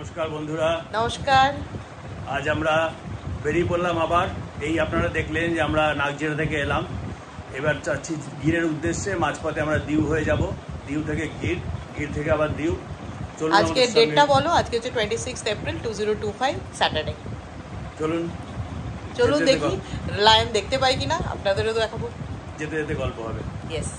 নমস্কার বন্ধুরা। নমস্কার। আজ আমরা বেরিয়ে পড়লাম আবার। এই আপনারা দেখলেন যে আমরা নাগজেরা থেকে এলাম, এবার যাচ্ছি গিরের উদ্দেশ্যে। মাঝপথে আমরা দিউ হয়ে যাব, দিউ থেকে গির, গির থেকে আবার দিউ। চলুন, আজকে ডেটটা বলো। আজকে হচ্ছে 26 এপ্রিল 2025 স্যাটারডে। চলুন দেখি লায়ন দেখতে পাই কিনা, আপনাদেরও তো দেখাবো। যেতে যেতে গল্প হবে। ইয়েস।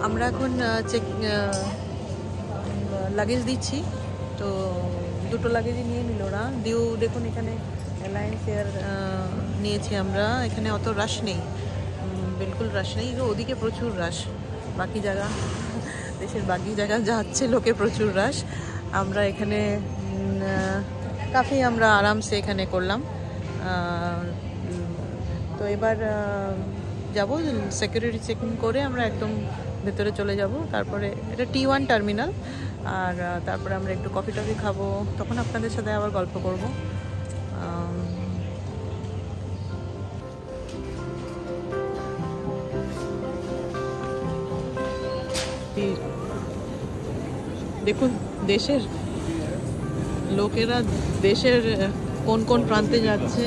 আমরা এখন লাগেজ দিচ্ছি, তো দুটো লাগেজই নিয়ে নিল ওরা। দিউ দেখুন, এখানে অ্যালায়েন্স এয়ার নিয়েছি আমরা। এখানে অত রাশ নেই, বিলকুল রাশ নেই। ওদিকে প্রচুর রাশ, বাকি জায়গা, দেশের বাকি জায়গা যাচ্ছে লোকে প্রচুর রাশ। আমরা এখানে কাফি আমরা আরামসে এখানে করলাম। তো এবার যাব, সিকিউরিটি চেকিং করে আমরা একদম ভেতরে চলে যাব। তারপরে এটা T1 টার্মিনাল, আর তারপরে আমরা একটু কফি টফি খাবো, তখন আপনাদের সাথে আবার গল্প করব। দেখুন দেশের লোকেরা দেশের কোন কোন প্রান্তে যাচ্ছে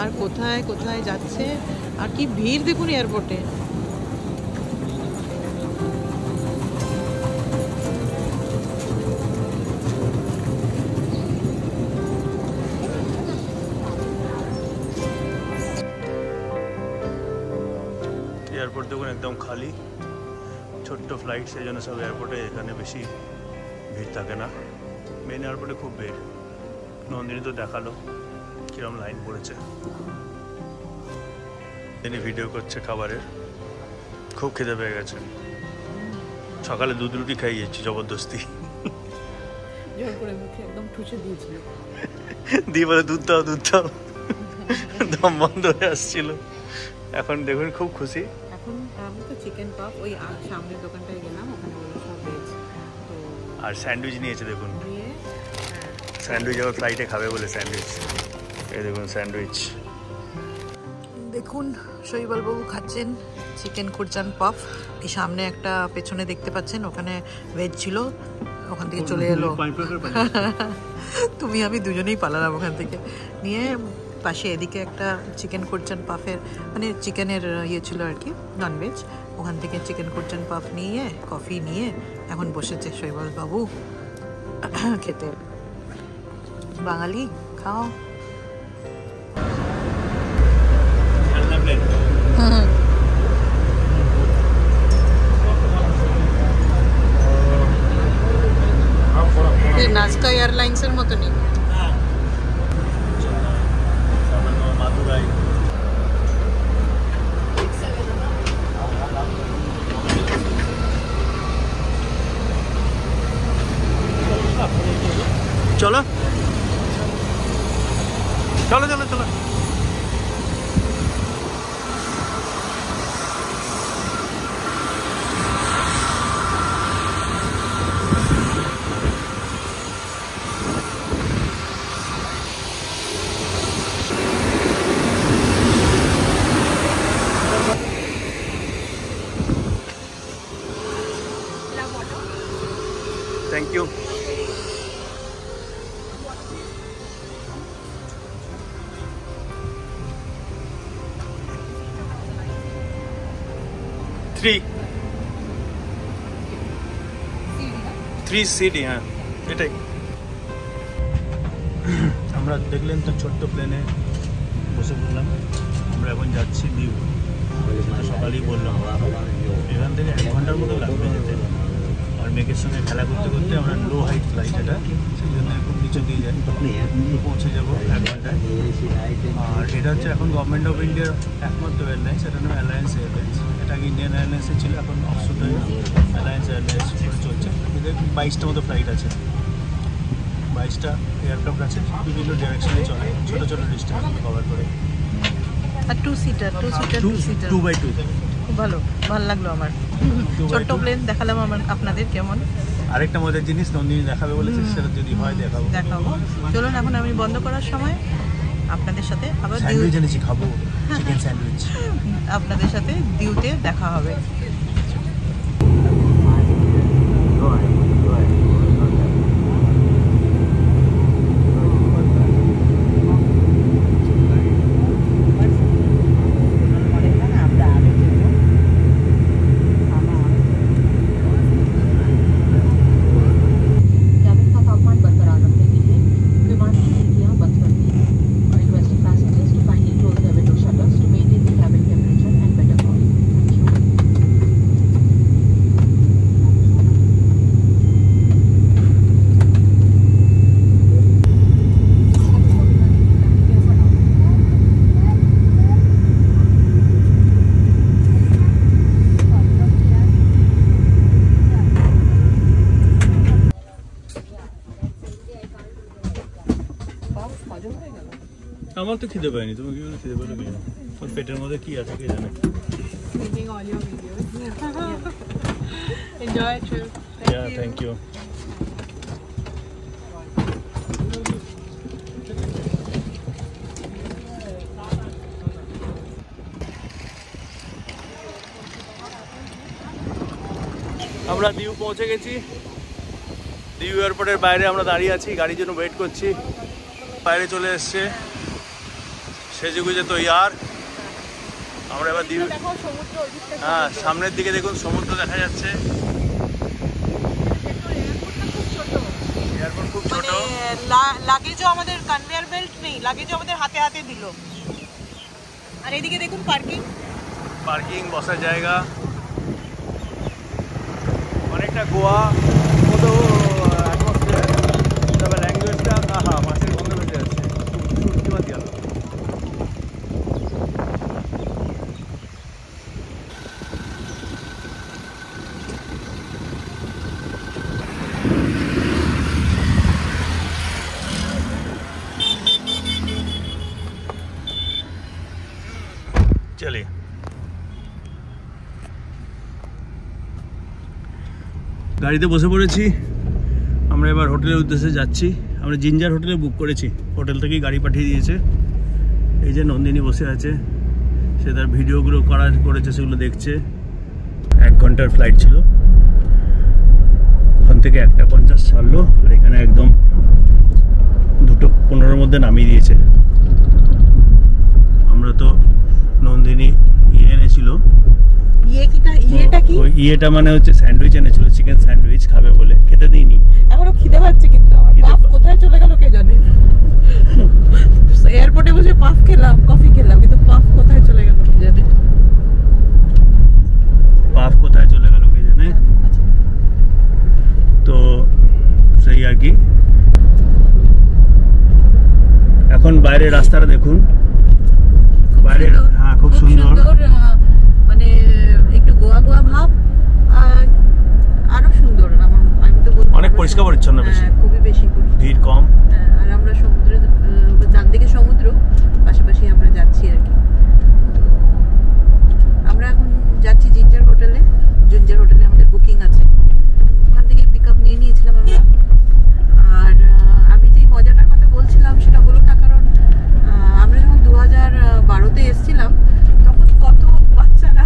আর কোথায় কোথায় যাচ্ছে, আর কি ভিড় দেখুন এয়ারপোর্টে। এয়ারপোর্ট দেখুন একদম খালি, ছোট্ট ফ্লাইট, সেই জন্য সব এয়ারপোর্টে এখানে বেশি ভিড় থাকে না। মেন এয়ারপোর্টে খুব ভিড়। নন্দিনী তো দেখালো কিরম লাইন পড়েছে। তিনি ভিডিও করছে খাবারের, খুব খিদে পেয়ে গেছে। সকালে দুধ রুটি খাইয়েছি জবরদস্তি, দিয়ে বলে দুধ দাও দুধ দাও, দম বন্ধ হয়ে আসছিল। এখন দেখুন খুব খুশি। এখন আমি তো চিকেন পাপ ওই সামনের দোকানটায় গেলাম, ওখানে সব ভেজ, তো আর স্যান্ডউইচ নিয়েছে দেখুন। স্যান্ডউইচ আবার ফ্লাইটে খাবে বলে স্যান্ডউইচ। এই দেখুন স্যান্ডউইচ। দেখুন শৈবাল বাবু খাচ্ছেন চিকেন কুরচান পাফ। এই সামনে একটা পেছনে দেখতে পাচ্ছেন, ওখানে ভেজ ছিল, ওখান থেকে চলে এলো। তুমি আমি দুজনেই পালালাম ওখান থেকে নিয়ে। পাশে এদিকে একটা চিকেন কুরচান পাফের মানে চিকেনের ইয়ে ছিল আর কি, ননভেজ। ওখান থেকে চিকেন কুরচান পাফ নিয়ে কফি নিয়ে এখন বসেছে শৈবাল বাবু খেতে। বাঙালি খাও। নাজকা এয়ারলাইন্সের মতনই। চলো চলো চলো চলো। Thank you. থ্রি সিটি, হ্যাঁ এটাই। আমরা দেখলেন তো ছোট্ট প্লেনে বসে পড়লাম। আমরা এখন যাচ্ছি দিউ। সকালেই বললাম এখান থেকে 1 ঘন্টার মতো লাগবে যেতে। আর মেঘের সঙ্গে খেলা করতে করতে আমরা লো হাইট ফ্লাইট, এটা সেই জন্য খুব নিচে দিয়ে যাই, পৌঁছে যাবো 1 ঘন্টায়। আর এটা হচ্ছে এখন গভর্নমেন্ট অফ ইন্ডিয়ার একমাত্র এয়ারলাইন্স, এটার নাম অ্যালায়েন্স এয়ারলাইন্স। এটা আগে ইন্ডিয়ান এয়ারলাইন্সে ছিল, এখন অফশুট হয়ে অ্যালায়েন্স এয়ারলাইন্স করে চলছে। এদের 22টা মতো ফ্লাইট আছে, 22টা এয়ারক্রাফট আছে, বিভিন্ন ডিরেকশনে চলে, ছোটো ছোটো ডিস্টেন্স কভার করে। আর 2 সিটার 2x2 খুব ভালো লাগলো আমার। ছোট্ট প্লেন দেখালাম আপনাদের কেমন। আরেকটা মজার জিনিস নন্দিনী দেখাবে বলেছে, সেটা যদি হয় দেখাবো। চলুন এখন আমি বন্ধ করার সময় আপনাদের সাথে আবার স্যান্ডউইচ এনেছি, খাবো চিকেন স্যান্ডউইচ। আপনাদের সাথে দিউতে দেখা হবে। আমার তো খিদে পাইনি, তুমি কি খিদে পেলে কি? তোর পেটের মধ্যে কি আছে কে জানে। Enjoy it, trip. Thank you. আমরা দিউ পৌঁছে গেছি। দিউ এয়ারপোর্টের বাইরে আমরা দাঁড়িয়ে আছি, গাড়ির জন্য ওয়েট করছি। বাইরে চলে এসছে, সেজেগুজে তৈয়ার। আমরা এবার দিউ, হ্যাঁ সামনের দিকে দেখুন সমুদ্র দেখা যাচ্ছে। এয়ারপোর্ট খুব ছোট, লাগেজও আমাদের কনভেয়ার বেল্ট নেই, লাগেজও আমাদের হাতে হাতে দিল। আর এদিকে দেখুন পার্কিং বসার জায়গা অনেকটা গোয়া মতো অ্যাটমসফিয়ার, তবে ল্যাঙ্গুয়েজটা মাছের গন্ধ বেঁচে যাচ্ছে, সুরকিবাদি আলো। চলে গাড়িতে বসে পড়েছি। আমরা এবার হোটেলের উদ্দেশ্যে যাচ্ছি। আমরা জিঞ্জার হোটেলে বুক করেছি, হোটেল থেকেই গাড়ি পাঠিয়ে দিয়েছে। এই যে নন্দিনী বসে আছে, সে তার ভিডিওগুলো করেছে, সেগুলো দেখছে। 1 ঘন্টার ফ্লাইট ছিল, ওখান থেকে 1:50 ছাড়লো, আর এখানে একদম 2:15-র মধ্যে নামিয়ে দিয়েছে। আমরা তো নন্দিনী এনেছিল, ইয়েটা মানে হচ্ছে স্যান্ডউইচ এনেছিল, চিকেন স্যান্ডউইচ খাবে বলে, খেতে দিইনি। এখনো খিদে পাচ্ছে, কিন্তু পাফ কোথায় চলে গেল কে জানে। এয়ারপোর্টে বসে পাফ খেলাম, কফি খেলাম, কিন্তু পাফ কোথায় চলে গেল কে জানে। পাফ কোথায় চলে গেল কে জানে। তো সেই আর কি। এখন বাইরে রাস্তাটা দেখুন, বাইরে হ্যাঁ খুব সুন্দর, মানে একটু গোয়া গোয়া ভাব, আরো সুন্দর। আমি তো বলবো অনেক পরিষ্কার পরিচ্ছন্ন, বেশি খুবই বেশি ভিড় কম। আর আমরা সমুদ্রের চারদিকে সমুদ্র, পাশাপাশি আমরা যাচ্ছি আর কি। তো আমরা এখন যাচ্ছি জিঞ্জার হোটেলে। জিঞ্জার হোটেলে আমাদের বুকিং আছে, ওখান থেকে পিক আপ নিয়ে নিয়েছিলাম আমরা। আর আমি যে মজাটার কথা বলছিলাম সেটা হলো না, কারণ আমরা যখন 2012-তে এসেছিলাম তখন কত বাচ্চারা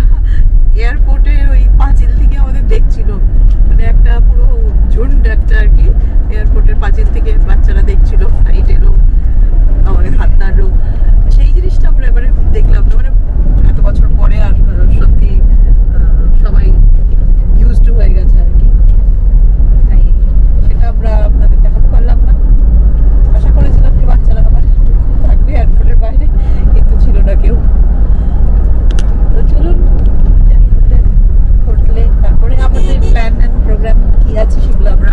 এয়ারপোর্টের ওই পাঁচিল থেকে আমাদের দেখছিল, মানে একটা পুরো ঝুন্ড একটা আর কি। এয়ারপোর্টের পাঁচিল থেকে বাচ্চারা দেখছিল, ফ্লাইট এলো, আমাদের হাত নাড়লো। সেই জিনিসটা আমরা এবারে দেখলাম, মানে এত বছর পরে। আর সত্যি সবাই ইউজ টু হয়ে গেছে আর কি, তাই সেটা আমরা আপনাদের দেখাতে পারলাম না। আশা করেছিলাম যে বাচ্চারা আবার থাকবে এয়ারপোর্টের বাইরে, কিন্তু ছিল না কেউ। তো চলুন হোটেলে, তারপরে আমাদের প্ল্যান অ্যান্ড প্রোগ্রাম কি আছে সেগুলো আমরা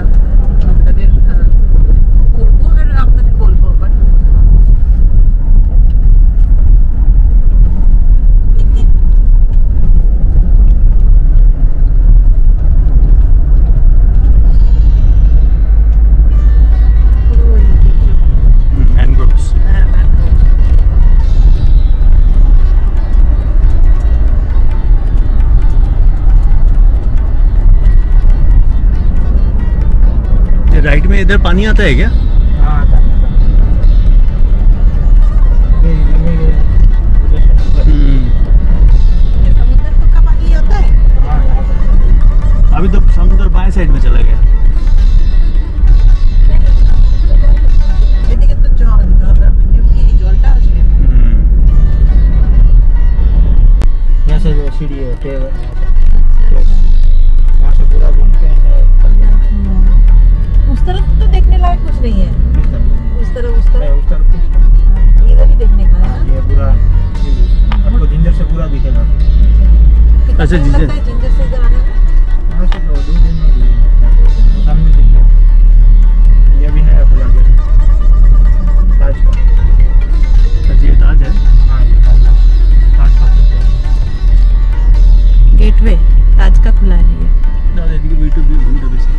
আপনাদের করবো আর আপনাদের বলবো আবার। राइट में इधर पानी आता है क्या? वहाँ से पूरा घूम के उस तरफ तो देखने लायक कुछ नहीं है। उस तरफ उस तरफ इधर ही देखने का है ना? ये पूरा आपको जिंजर से पूरा दिखेगा। अच्छा जिंजर से इधर आने में वहाँ से तो 2 दिन में सामने दिखेगा। ये भी नया खुला गया ताज का। अच्छा ये ताज है। हाँ ये ताज का गेटवे ताज का खुला है ये। दादा এদিকে ভিডিও ভিডিও বেশি।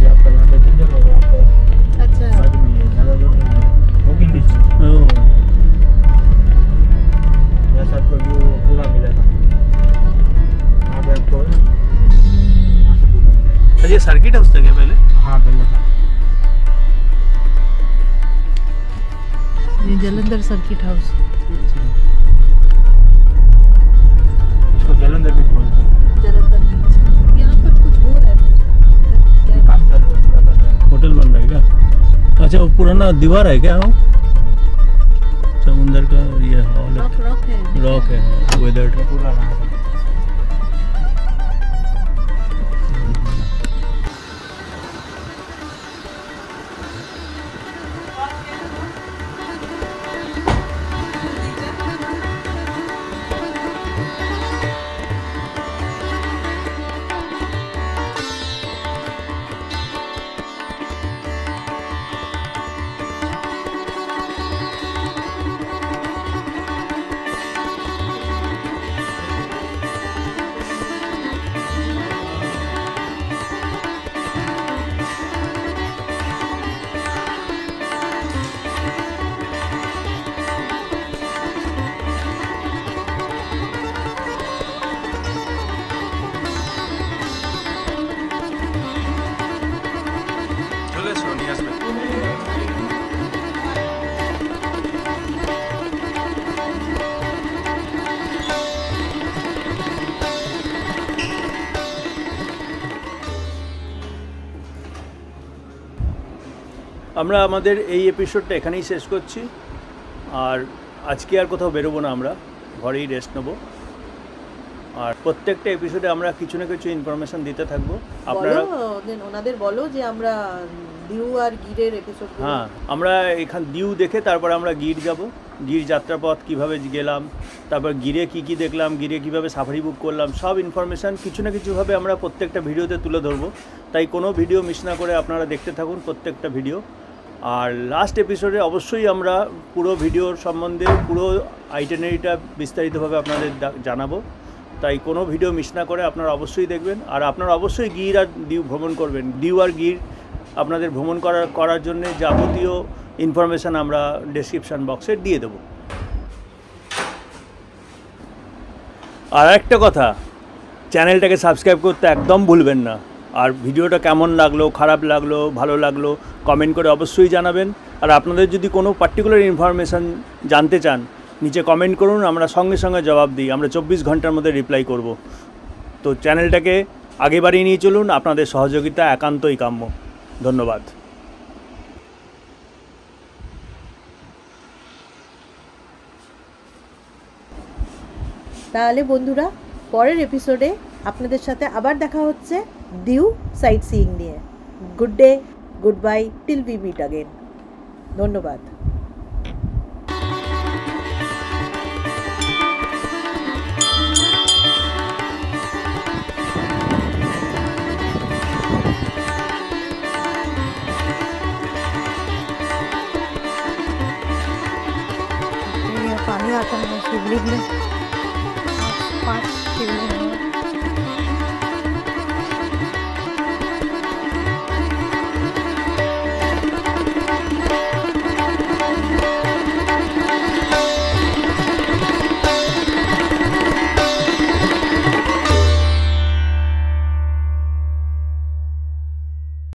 ये आपका यहाँ पे जिंजर होगा आपको अच्छा बाद में ये ज़्यादा दूर नहीं है वॉकिंग डिस्टेंस। ओह जैसा आपको व्यू पूरा मिलेगा वहाँ पे आपको वहाँ से पूरा मिलेगा। अच्छा ये सर्किट हाउस था क्या पहले? हाँ पहले था ये जलंधर सर्किट हाउस। इसको जलंधर भी बोलते हैं। जलंधर बीच यहाँ पर कुछ हो रहा है। ये काम चालू है पूरा बन रहा है। होटल बन रहा है क्या? अच्छा वो पुराना दीवार है क्या? वो समुंदर का ये हॉल रॉक है रॉक है वेदर ये पूरा रहा था। আমরা আমাদের এই এপিসোডটা এখানেই শেষ করছি। আর আজকে আর কোথাও বেরোবো না, আমরা ঘরেই রেস্ট নেবো। আর প্রত্যেকটা এপিসোডে আমরা কিছু না কিছু ইনফরমেশন দিতে থাকবো। আপনারা ওনাদের বলো যে আমরা দিউ আর গিরের এপিসোড। হ্যাঁ আমরা এখান দিউ দেখে তারপর আমরা গির যাব। গির যাত্রাপথ কীভাবে গেলাম, তারপর গিরে কী কী দেখলাম, গিরে কীভাবে সাফারি বুক করলাম, সব ইনফরমেশান কিছু না কিছুভাবে আমরা প্রত্যেকটা ভিডিওতে তুলে ধরবো। তাই কোনো ভিডিও মিস না করে আপনারা দেখতে থাকুন প্রত্যেকটা ভিডিও। আর লাস্ট এপিসোডে অবশ্যই আমরা পুরো ভিডিওর সম্বন্ধে পুরো আইটিনারিটা বিস্তারিতভাবে আপনাদের জানাবো। তাই কোনো ভিডিও মিস না করে আপনারা অবশ্যই দেখবেন। আর আপনারা অবশ্যই গির আর দিউ ভ্রমণ করবেন। দিউ আর গির আপনাদের ভ্রমণ করার জন্য যাবতীয় ইনফরমেশান আমরা ডেসক্রিপশান বক্সে দিয়ে দেবো। আর একটা কথা, চ্যানেলটাকে সাবস্ক্রাইব করতে একদম ভুলবেন না। আর ভিডিওটা কেমন লাগলো, খারাপ লাগলো, ভালো লাগলো কমেন্ট করে অবশ্যই জানাবেন। আর আপনাদের যদি কোনো পার্টিকুলার ইনফরমেশান জানতে চান নিচে কমেন্ট করুন, আমরা সঙ্গে সঙ্গে জবাব দিই। আমরা 24 ঘন্টার মধ্যে রিপ্লাই করব। তো চ্যানেলটাকে আগে বাড়িয়ে নিয়ে চলুন, আপনাদের সহযোগিতা একান্তই কাম্য। ধন্যবাদ। তাহলে বন্ধুরা পরের এপিসোডে আপনাদের সাথে আবার দেখা হচ্ছে দিউ সাইট সিইং নিয়ে। Good day, good bye, till we meet again. ধন্যবাদ। पानी आता है शिवलिंग में।